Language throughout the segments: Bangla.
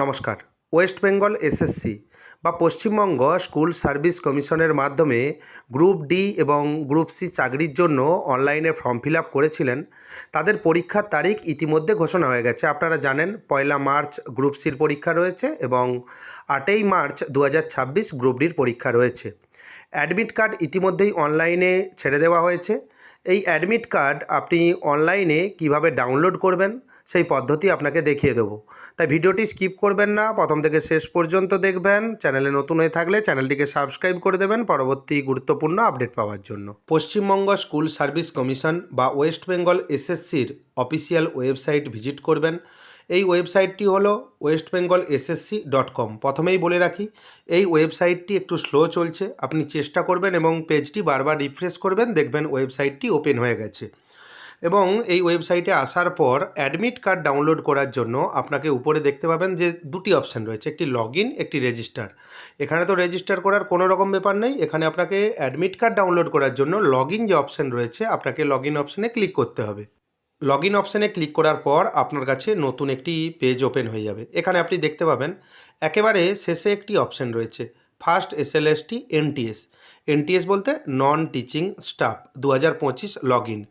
নমস্কার। ওয়েস্ট বেঙ্গল এসএসসি বা পশ্চিমবঙ্গ স্কুল সার্ভিস কমিশনের মাধ্যমে গ্রুপ ডি এবং গ্রুপ সি চাকরির জন্য অনলাইনে ফর্ম ফিল আপ করেছিলেন, তাদের পরীক্ষার তারিখ ইতিমধ্যে ঘোষণা হয়ে গেছে। আপনারা জানেন 1 মার্চ গ্রুপ সির পরীক্ষা রয়েছে এবং 8 মার্চ 2026 গ্রুপ ডির পরীক্ষা রয়েছে। অ্যাডমিট কার্ড ইতিমধ্যেই অনলাইনে ছেড়ে দেওয়া হয়েছে। এই অ্যাডমিট কার্ড আপনি অনলাইনে কিভাবে ডাউনলোড করবেন সেই পদ্ধতি আপনাকে দেখিয়ে দেবো। তাই ভিডিওটি স্কিপ করবেন না, প্রথম থেকে শেষ পর্যন্ত দেখবেন। চ্যানেলে নতুন হয়ে থাকলে চ্যানেলটিকে সাবস্ক্রাইব করে দেবেন পরবর্তী গুরুত্বপূর্ণ আপডেট পাওয়ার জন্য। পশ্চিমবঙ্গ স্কুল সার্ভিস কমিশন বা ওয়েস্ট বেঙ্গল এসএসসির অফিসিয়াল ওয়েবসাইট ভিজিট করবেন। এই ওয়েবসাইটটি হলো westbengalssc.com। প্রথমেই বলে রাখি, এই ওয়েবসাইটটি একটু স্লো চলছে, আপনি চেষ্টা করবেন এবং পেজটি বারবার রিফ্রেশ করবেন, দেখবেন ওয়েবসাইটটি ওপেন হয়ে গেছে। এবং এই ওয়েবসাইটে আসার পর অ্যাডমিট কার্ড ডাউনলোড করার জন্য আপনাকে উপরে দেখতে পাবেন যে দুটি অপশান রয়েছে, একটি লগ ইন, একটি রেজিস্টার। এখানে তো রেজিস্টার করার কোনো রকম ব্যাপার নেই, এখানে আপনাকে অ্যাডমিট কার্ড ডাউনলোড করার জন্য লগ ইন যে অপশান রয়েছে, আপনাকে লগ ইন অপশানে ক্লিক করতে হবে। লগ ইন অপশানে ক্লিক করার পর আপনার কাছে নতুন একটি পেজ ওপেন হয়ে যাবে। এখানে আপনি দেখতে পাবেন একেবারে শেষে একটি অপশান রয়েছে, ফার্স্ট এসএলএসটি এনটিএস। এনটিএস বলতে non teaching staff 2025 log in.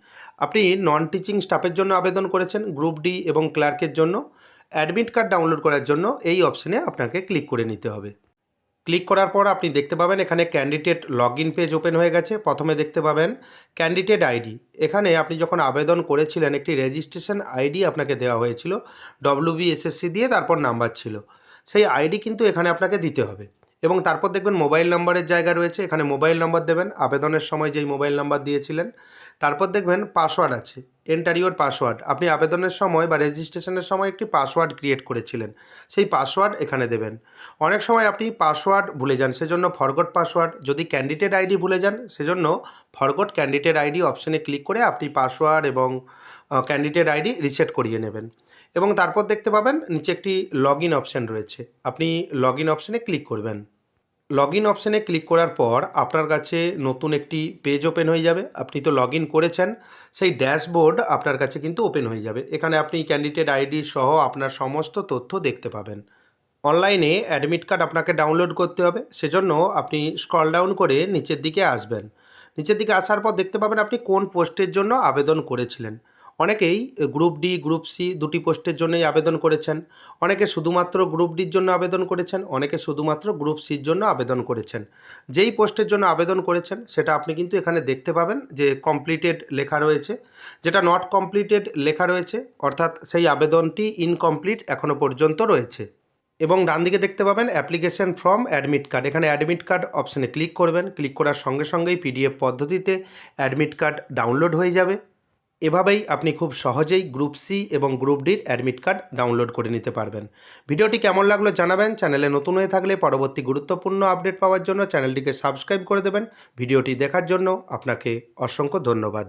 আপনি নন টিচিং স্টাফের জন্য আবেদন করেছেন গ্রুপ ডি এবং ক্লার্কের জন্য। অ্যাডমিট কার্ড ডাউনলোড করার জন্য এই অপশানে আপনাকে ক্লিক করে নিতে হবে। ক্লিক করার পর আপনি দেখতে পাবেন এখানে candidate log in page open হয়ে গেছে। প্রথমে দেখতে পাবেন ক্যান্ডিডেট আইডি। এখানে আপনি যখন আবেদন করেছিলেন একটি রেজিস্ট্রেশন আইডি আপনাকে দেওয়া হয়েছিল, WBSSC দিয়ে তারপর নাম্বার ছিল, সেই আইডি কিন্তু এখানে আপনাকে দিতে হবে। এবং তারপর দেখবেন মোবাইল নম্বরের জায়গা রয়েছে, এখানে মোবাইল নম্বর দেবেন আবেদনের সময় যেই মোবাইল নাম্বার দিয়েছিলেন। তারপর দেখবেন পাসওয়ার্ড আছে, এন্টার ইউর পাসওয়ার্ড। আপনি আবেদনের সময় বা রেজিস্ট্রেশনের সময় একটি পাসওয়ার্ড ক্রিয়েট করেছিলেন, সেই পাসওয়ার্ড এখানে দেবেন। অনেক সময় আপনি পাসওয়ার্ড ভুলে যান, সেজন্য ফরগট পাসওয়ার্ড। যদি ক্যান্ডিডেট আইডি ভুলে যান, সেজন্য ফরগট ক্যান্ডিডেট আইডি অপশানে ক্লিক করে আপনি পাসওয়ার্ড এবং ক্যান্ডিডেট আইডি রিসেট করিয়ে নেবেন। এবং তারপর দেখতে পাবেন নিচে একটি লগ ইন অপশান রয়েছে, আপনি লগ ইন অপশানে ক্লিক করবেন। লগ ইন অপশানে ক্লিক করার পর আপনার কাছে নতুন একটি পেজ ওপেন হয়ে যাবে। আপনি তো লগ ইন করেছেন, সেই ড্যাশবোর্ড আপনার কাছে কিন্তু ওপেন হয়ে যাবে। এখানে আপনি ক্যান্ডিডেট আইডি সহ আপনার সমস্ত তথ্য দেখতে পাবেন। অনলাইনে অ্যাডমিট কার্ড আপনাকে ডাউনলোড করতে হবে, সেজন্য আপনি স্ক্রল ডাউন করে নিচের দিকে আসবেন। নিচের দিকে আসার পর দেখতে পাবেন আপনি কোন পোস্টের জন্য আবেদন করেছিলেন। অনেকেই গ্রুপ ডি গ্রুপ সি দুটি পোস্টের জন্যই আবেদন করেছেন, অনেকে শুধুমাত্র গ্রুপ ডির জন্য আবেদন করেছেন, অনেকে শুধুমাত্র গ্রুপ সির জন্য আবেদন করেছেন। যেই পোস্টের জন্য আবেদন করেছেন সেটা আপনি কিন্তু এখানে দেখতে পাবেন যে কমপ্লিটেড লেখা রয়েছে। যেটা নট কমপ্লিটেড লেখা রয়েছে, অর্থাৎ সেই আবেদনটি ইনকমপ্লিট এখনও পর্যন্ত রয়েছে। এবং ডান দিকে দেখতে পাবেন অ্যাপ্লিকেশন ফ্রম অ্যাডমিট কার্ড। এখানে অ্যাডমিট কার্ড অপশানে ক্লিক করবেন, ক্লিক করার সঙ্গে সঙ্গেই পিডিএফ পদ্ধতিতে অ্যাডমিট কার্ড ডাউনলোড হয়ে যাবে। এভাবেই আপনি খুব সহজেই গ্রুপ সি এবং গ্রুপ ডির অ্যাডমিট কার্ড ডাউনলোড করে নিতে পারবেন। ভিডিওটি কেমন লাগলো জানাবেন। চ্যানেলে নতুন হয়ে থাকলে পরবর্তী গুরুত্বপূর্ণ আপডেট পাওয়ার জন্য চ্যানেলটিকে সাবস্ক্রাইব করে দেবেন। ভিডিওটি দেখার জন্য আপনাকে অসংখ্য ধন্যবাদ।